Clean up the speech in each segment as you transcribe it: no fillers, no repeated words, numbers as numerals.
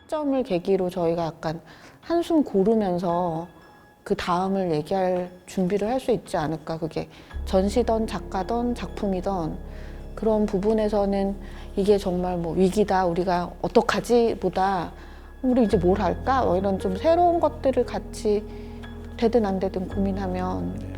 시점을 계기로 저희가 약간 한숨 고르면서 그 다음을 얘기할 준비를 할 수 있지 않을까. 그게 전시든 작가든 작품이든 그런 부분에서는 이게 정말 뭐 위기다, 우리가 어떡하지 보다 우리 이제 뭘 할까? 이런 좀 새로운 것들을 같이 되든 안 되든 고민하면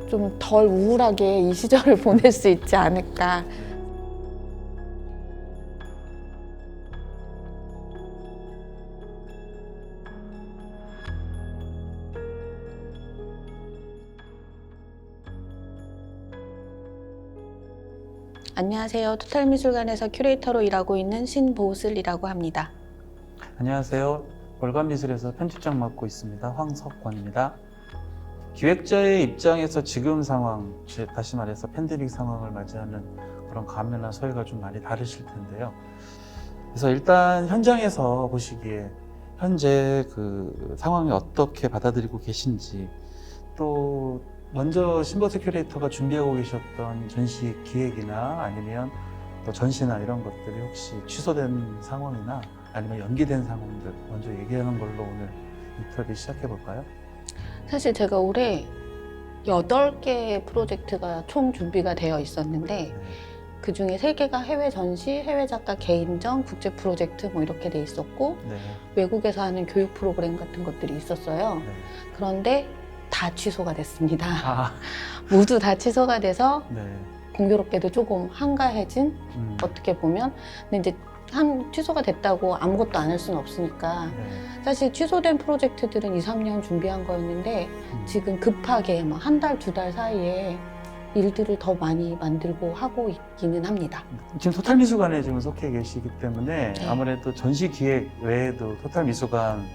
좀 덜 우울하게 이 시절을 보낼 수 있지 않을까. 안녕하세요. 토탈미술관에서 큐레이터로 일하고 있는 신보슬이라고 합니다. 안녕하세요. 월간미술에서 편집장 맡고 있습니다. 황석권입니다. 기획자의 입장에서 지금 상황, 다시 말해서 팬데믹 상황을 맞이하는 그런 감회나 소회가 좀 많이 다르실 텐데요. 그래서 일단 현장에서 보시기에 현재 그 상황을 어떻게 받아들이고 계신지, 또 먼저 신보슬 큐레이터가 준비하고 계셨던 전시 기획이나 아니면 또 전시나 이런 것들이 혹시 취소된 상황이나 아니면 연기된 상황들 먼저 얘기하는 걸로 오늘 인터뷰 시작해 볼까요? 사실 제가 올해 8개의 프로젝트가 총 준비가 되어 있었는데 그 중에 3개가 해외 전시, 해외 작가 개인전, 국제 프로젝트 뭐 이렇게 돼 있었고 외국에서 하는 교육 프로그램 같은 것들이 있었어요. 그런데 다 취소가 됐습니다. 모두 다 취소가 돼서 공교롭게도 조금 한가해진 어떻게 보면. 근데 이제 취소가 됐다고 아무것도 안 할 수는 없으니까 사실 취소된 프로젝트들은 2, 3년 준비한 거였는데 지금 급하게 막 한 달, 2달 사이에 일들을 더 많이 만들고 하고 있기는 합니다. 지금 토탈미술관에 지금 속해 계시기 때문에 아무래도 전시 기획 외에도 토탈미술관에서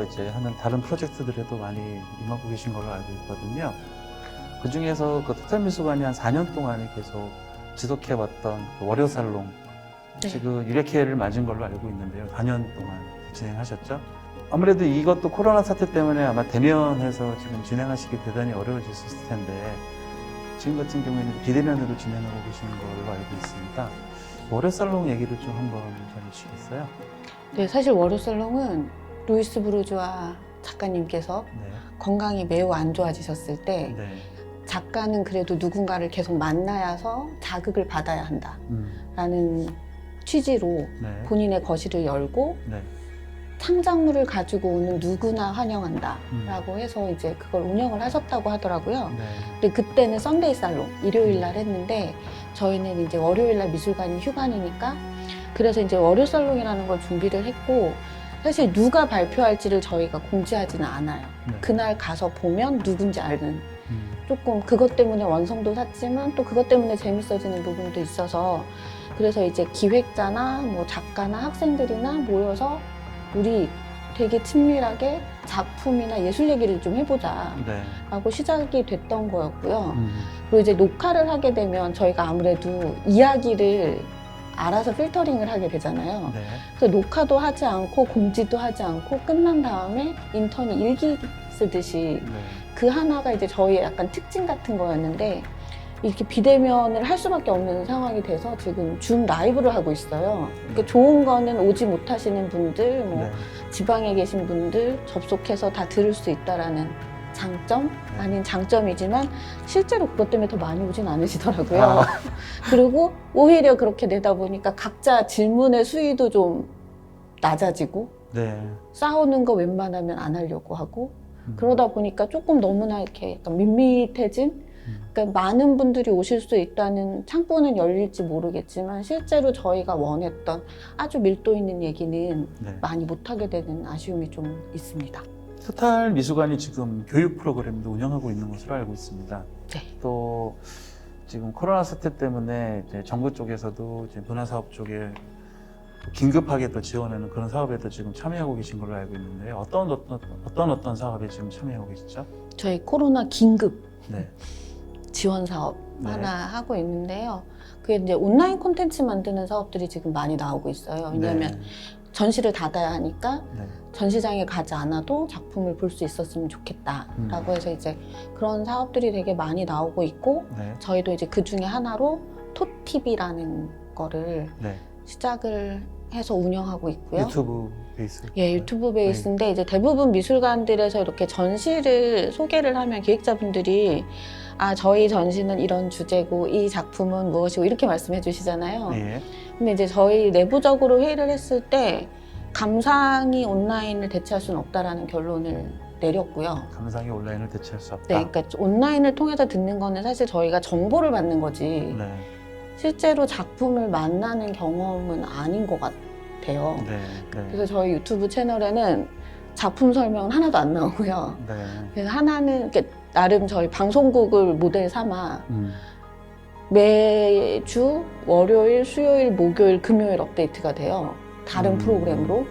이제 하는 다른 프로젝트들에도 많이 임하고 계신 걸로 알고 있거든요. 그 중에서 그 토탈미술관이 한 4년 동안에 계속 지속해왔던 그 월요살롱, 지금 100회를 맞은 걸로 알고 있는데요. 4년 동안 진행하셨죠? 아무래도 이것도 코로나 사태 때문에 아마 대면해서 지금 진행하시기 대단히 어려워지셨을 텐데 지금 같은 경우에는 비대면으로 진행하고 계시는 걸로 알고 있습니다. 월요살롱 얘기를 좀 한번 전해주시겠어요? 네, 사실 월요살롱은 루이스 부르주아 작가님께서 건강이 매우 안 좋아지셨을 때 작가는 그래도 누군가를 계속 만나야서 자극을 받아야 한다라는 취지로 본인의 거실을 열고 창작물을 가지고 오는 누구나 환영한다라고 해서 이제 그걸 운영을 하셨다고 하더라고요. 근데 그때는 썬데이 살롱, 일요일 날 했는데 저희는 이제 월요일 날 미술관이 휴관이니까 그래서 이제 월요 살롱이라는 걸 준비를 했고 사실 누가 발표할지를 저희가 공지하지는 않아요. 그날 가서 보면 누군지 아는. 조금 그것 때문에 완성도 샀지만 또 그것 때문에 재밌어지는 부분도 있어서 그래서 이제 기획자나 뭐 작가나 학생들이나 모여서 우리 되게 친밀하게 작품이나 예술 얘기를 좀 해보자 라고 시작이 됐던 거였고요. 그리고 이제 녹화를 하게 되면 저희가 아무래도 이야기를 알아서 필터링을 하게 되잖아요. 그래서 녹화도 하지 않고 공지도 하지 않고 끝난 다음에 인턴이 일기 쓰듯이 그 하나가 이제 저희의 약간 특징 같은 거였는데 이렇게 비대면을 할 수밖에 없는 상황이 돼서 지금 줌 라이브를 하고 있어요. 그러니까 좋은 거는 오지 못하시는 분들, 뭐 지방에 계신 분들 접속해서 다 들을 수 있다라는 장점 아닌 장점이지만 실제로 그것 때문에 더 많이 오진 않으시더라고요. 그리고 오히려 그렇게 되다 보니까 각자 질문의 수위도 좀 낮아지고 싸우는 거 웬만하면 안 하려고 하고 그러다 보니까 조금 너무나 이렇게 약간 밋밋해진 그러니까 많은 분들이 오실 수 있다는 창구는 열릴지 모르겠지만 실제로 저희가 원했던 아주 밀도 있는 얘기는 많이 못하게 되는 아쉬움이 좀 있습니다. 토탈미술관이 지금 교육 프로그램도 운영하고 있는 것으로 알고 있습니다. 또 지금 코로나 사태 때문에 이제 정부 쪽에서도 이제 문화사업 쪽에 긴급하게 또 지원하는 그런 사업에도 지금 참여하고 계신 걸로 알고 있는데 어떤 사업에 지금 참여하고 계시죠? 저희 코로나 긴급 지원 사업 하나 하고 있는데요. 그게 이제 온라인 콘텐츠 만드는 사업들이 지금 많이 나오고 있어요. 왜냐하면 전시를 닫아야 하니까 전시장에 가지 않아도 작품을 볼 수 있었으면 좋겠다라고 해서 이제 그런 사업들이 되게 많이 나오고 있고 저희도 이제 그 중에 하나로 토TV라는 거를 시작을 해서 운영하고 있고요. 유튜브 베이스. 예, 유튜브 베이스인데 이제 대부분 미술관들에서 이렇게 전시를 소개를 하면 기획자분들이 아, 저희 전시는 이런 주제고 이 작품은 무엇이고 이렇게 말씀해 주시잖아요. 예. 근데 이제 저희 내부적으로 회의를 했을 때 감상이 온라인을 대체할 수는 없다라는 결론을 내렸고요. 감상이 온라인을 대체할 수 없다. 네, 그러니까 온라인을 통해서 듣는 거는 사실 저희가 정보를 받는 거지 네. 실제로 작품을 만나는 경험은 아닌 것 같아요. 네. 네. 그래서 저희 유튜브 채널에는 작품 설명은 하나도 안 나오고요. 네. 그래서 하나는 나름 저희 방송국을 모델 삼아 매주 월요일, 수요일, 목요일, 금요일 업데이트가 돼요. 다른 프로그램으로.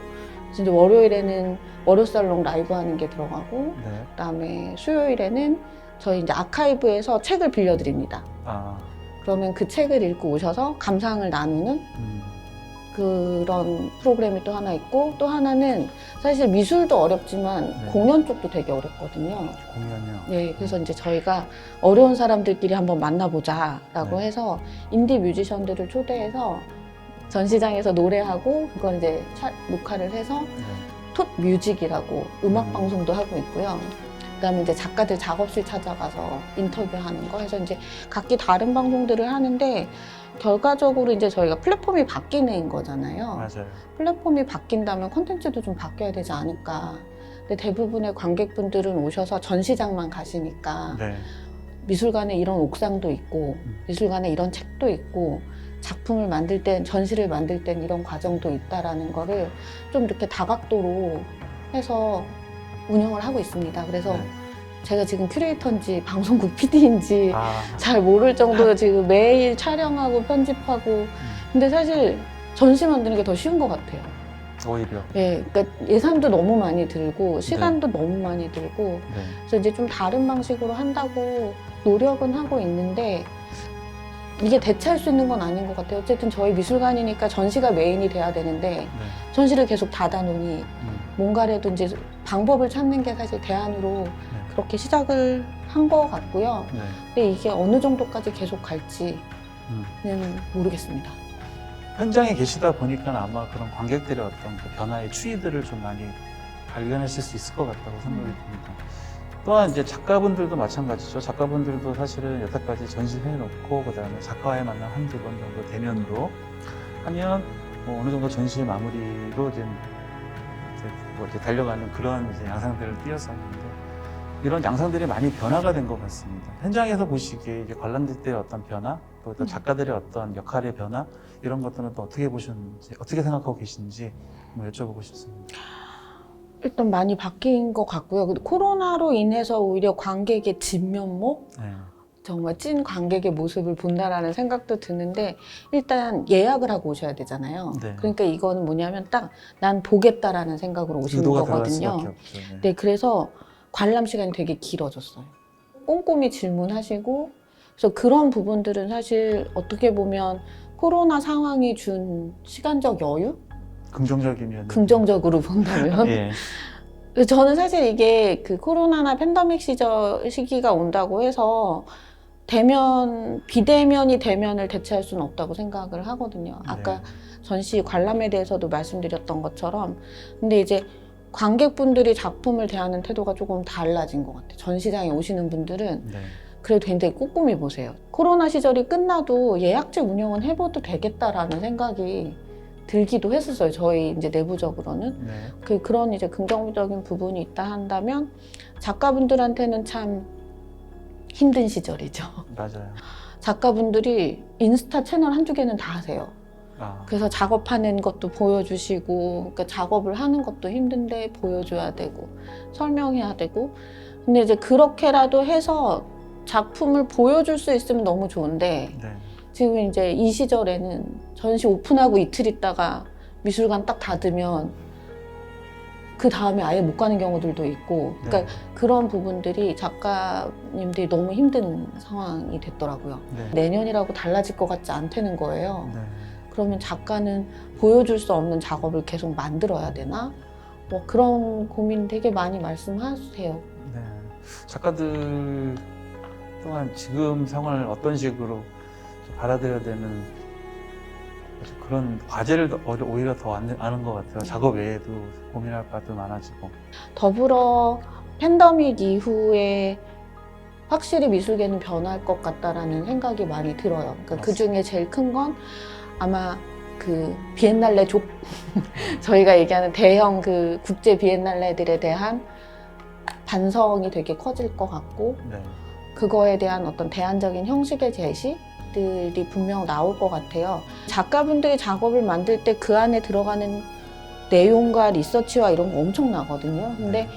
그래서 이제 월요일에는 월요살롱 라이브 하는 게 들어가고, 네. 그다음에 수요일에는 저희 이제 아카이브에서 책을 빌려드립니다. 아. 그러면 그 책을 읽고 오셔서 감상을 나누는 그런 프로그램이 또 하나 있고, 또 하나는 사실 미술도 어렵지만 네. 공연 쪽도 되게 어렵거든요. 공연이요. 네, 그래서 이제 저희가 어려운 사람들끼리 한번 만나보자라고 네. 해서 인디 뮤지션들을 초대해서 전시장에서 노래하고 그걸 이제 녹화를 해서 네. 톳 뮤직이라고 음악 방송도 하고 있고요. 그다음에 이제 작가들 작업실 찾아가서 인터뷰하는 거 해서 이제 각기 다른 방송들을 하는데 결과적으로 이제 저희가 플랫폼이 바뀌는 거잖아요. 맞아요. 플랫폼이 바뀐다면 콘텐츠도 좀 바뀌어야 되지 않을까. 근데 대부분의 관객분들은 오셔서 전시장만 가시니까 네. 미술관에 이런 옥상도 있고 미술관에 이런 책도 있고 작품을 만들 땐 전시를 만들 땐 이런 과정도 있다라는 거를 좀 이렇게 다각도로 해서 운영을 하고 있습니다. 그래서 네. 제가 지금 큐레이터인지 방송국 PD인지 아. 잘 모를 정도로 지금 매일 촬영하고 편집하고 근데 사실 전시 만드는 게 더 쉬운 것 같아요. 오히려. 예, 그러니까 예산도 너무 많이 들고 시간도 너무 많이 들고 네. 그래서 이제 좀 다른 방식으로 한다고 노력은 하고 있는데 이게 대체할 수 있는 건 아닌 것 같아요. 어쨌든 저희 미술관이니까 전시가 메인이 돼야 되는데 네. 전시를 계속 닫아놓으니 뭔가라도 이제 방법을 찾는 게 사실 대안으로 그렇게 시작을 한 것 같고요. 네. 근데 이게 어느 정도까지 계속 갈지는 모르겠습니다. 현장에 계시다 보니까 아마 그런 관객들의 어떤 그 변화의 추이들을 좀 많이 발견하실 수 있을 것 같다고 생각이 듭니다. 또한 이제 작가분들도 마찬가지죠. 작가분들도 사실은 여태까지 전시해놓고 그다음에 작가와의 만남 한두 번 정도 대면으로 하면 뭐 어느 정도 전시 마무리로 이제 달려가는 그런 이제 양상들을 띄었었는데 이런 양상들이 많이 변화가 된 것 같습니다. 현장에서 보시기에 이제 관람객 때의 어떤 변화, 또 작가들의 어떤 역할의 변화 이런 것들은 또 어떻게 보셨는지, 어떻게 생각하고 계신지 한번 여쭤보고 싶습니다. 일단 많이 바뀐 것 같고요. 근데 코로나로 인해서 오히려 관객의 진면목? 네. 정말 찐 관객의 모습을 본다라는 생각도 드는데 일단 예약을 하고 오셔야 되잖아요. 네. 그러니까 이거는 뭐냐면 딱 난 보겠다라는 생각으로 오시는 의도가 들어갈 거거든요. 수밖에 없죠. 네. 네, 그래서 관람 시간이 되게 길어졌어요. 꼼꼼히 질문하시고 그래서 그런 부분들은 사실 어떻게 보면 코로나 상황이 준 시간적 여유? 긍정적이면 긍정적으로 본다면 예. 저는 사실 이게 그 코로나나 팬데믹 시기가 온다고 해서 비대면이 대면을 대체할 수는 없다고 생각을 하거든요. 아까 네. 전시 관람에 대해서도 말씀드렸던 것처럼 근데 이제 관객분들이 작품을 대하는 태도가 조금 달라진 것 같아요. 전시장에 오시는 분들은 네. 그래도 굉장히 꼼꼼히 보세요. 코로나 시절이 끝나도 예약제 운영은 해봐도 되겠다라는 생각이 들기도 했었어요. 저희 이제 내부적으로는. 네. 그런 이제 긍정적인 부분이 있다 한다면 작가분들한테는 참 힘든 시절이죠. 맞아요. 작가분들이 인스타 채널 한두 개는 다 하세요. 아. 그래서 작업하는 것도 보여주시고 그러니까 작업을 하는 것도 힘든데 보여줘야 되고 설명해야 되고 근데 이제 그렇게라도 해서 작품을 보여줄 수 있으면 너무 좋은데 네. 지금 이제 이 시절에는 전시 오픈하고 이틀 있다가 미술관 딱 닫으면 그 다음에 아예 못 가는 경우들도 있고 그러니까 네. 그런 부분들이 작가님들이 너무 힘든 상황이 됐더라고요. 네. 내년이라고 달라질 것 같지 않다는 거예요. 네. 그러면 작가는 보여줄 수 없는 작업을 계속 만들어야 되나? 뭐 그런 고민 되게 많이 말씀하세요. 네. 작가들 또한 지금 상황을 어떤 식으로 받아들여야 되는 그런 과제를 오히려 더 아는 것 같아요. 작업 외에도 고민할 바도 많아지고. 더불어 팬데믹 이후에 확실히 미술계는 변할 것 같다라는 생각이 많이 들어요. 그러니까 그 중에 제일 큰 건 아마 그 비엔날레 저희가 얘기하는 대형 그 국제 비엔날레들에 대한 반성이 되게 커질 것 같고, 네. 그거에 대한 어떤 대안적인 형식의 제시들이 분명 나올 것 같아요. 작가분들이 작업을 만들 때 그 안에 들어가는 내용과 리서치와 이런 거 엄청나거든요. 근데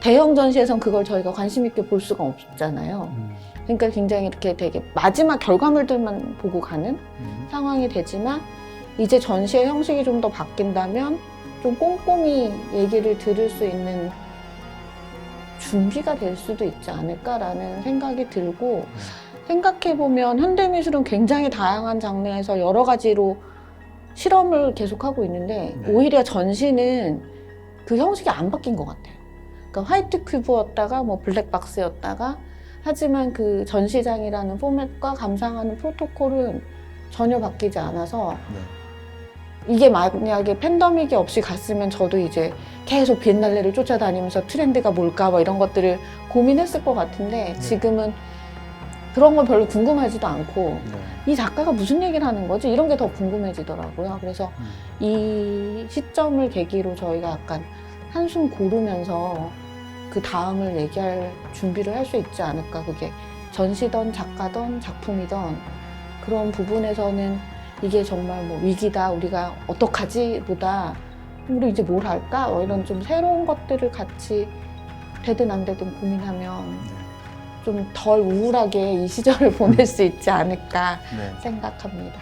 대형 전시에선 그걸 저희가 관심 있게 볼 수가 없잖아요. 그러니까 굉장히 이렇게 되게 마지막 결과물들만 보고 가는 상황이 되지만, 이제 전시의 형식이 좀 더 바뀐다면 좀 꼼꼼히 얘기를 들을 수 있는 준비가 될 수도 있지 않을까라는 생각이 들고, 생각해보면 현대미술은 굉장히 다양한 장르에서 여러 가지로 실험을 계속하고 있는데 오히려 전시는 그 형식이 안 바뀐 것 같아요. 그러니까 화이트 큐브였다가 뭐 블랙박스였다가, 하지만 그 전시장이라는 포맷과 감상하는 프로토콜은 전혀 바뀌지 않아서, 이게 만약에 팬데믹이 없이 갔으면 저도 이제 계속 비엔날레를 쫓아다니면서 트렌드가 뭘까 뭐 이런 것들을 고민했을 것 같은데, 지금은 그런 건 별로 궁금하지도 않고 이 작가가 무슨 얘기를 하는 거지? 이런 게 더 궁금해지더라고요. 그래서 이 시점을 계기로 저희가 약간 한숨 고르면서 그 다음을 얘기할 준비를 할 수 있지 않을까. 그게 전시든 작가든 작품이든 그런 부분에서는 이게 정말 뭐 위기다, 우리가 어떡하지? 보다 우리 이제 뭘 할까? 이런 좀 새로운 것들을 같이 되든 안 되든 고민하면 좀 덜 우울하게 이 시절을 보낼 수 있지 않을까 생각합니다.